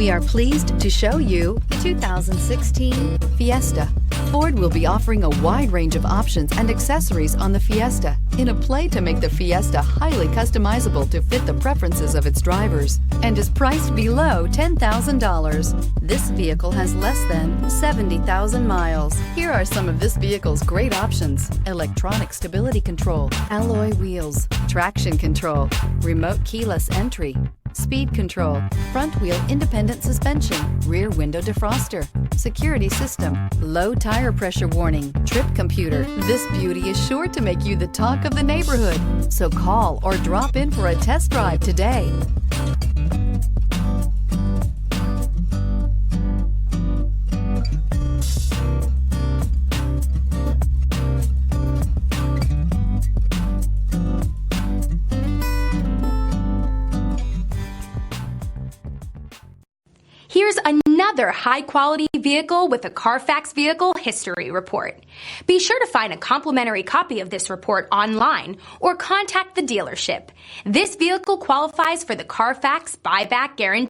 We are pleased to show you the 2016 Fiesta. Ford will be offering a wide range of options and accessories on the Fiesta in a play to make the Fiesta highly customizable to fit the preferences of its drivers and is priced below $10,000. This vehicle has less than 70,000 miles. Here are some of this vehicle's great options: electronic stability control, alloy wheels, traction control, remote keyless entry, speed control, front wheel independent suspension, rear window defroster, security system, low tire pressure warning, trip computer. This beauty is sure to make you the talk of the neighborhood. So call or drop in for a test drive today. Here's another high-quality vehicle with a CARFAX Vehicle History Report. Be sure to find a complimentary copy of this report online or contact the dealership. This vehicle qualifies for the CARFAX Buyback Guarantee.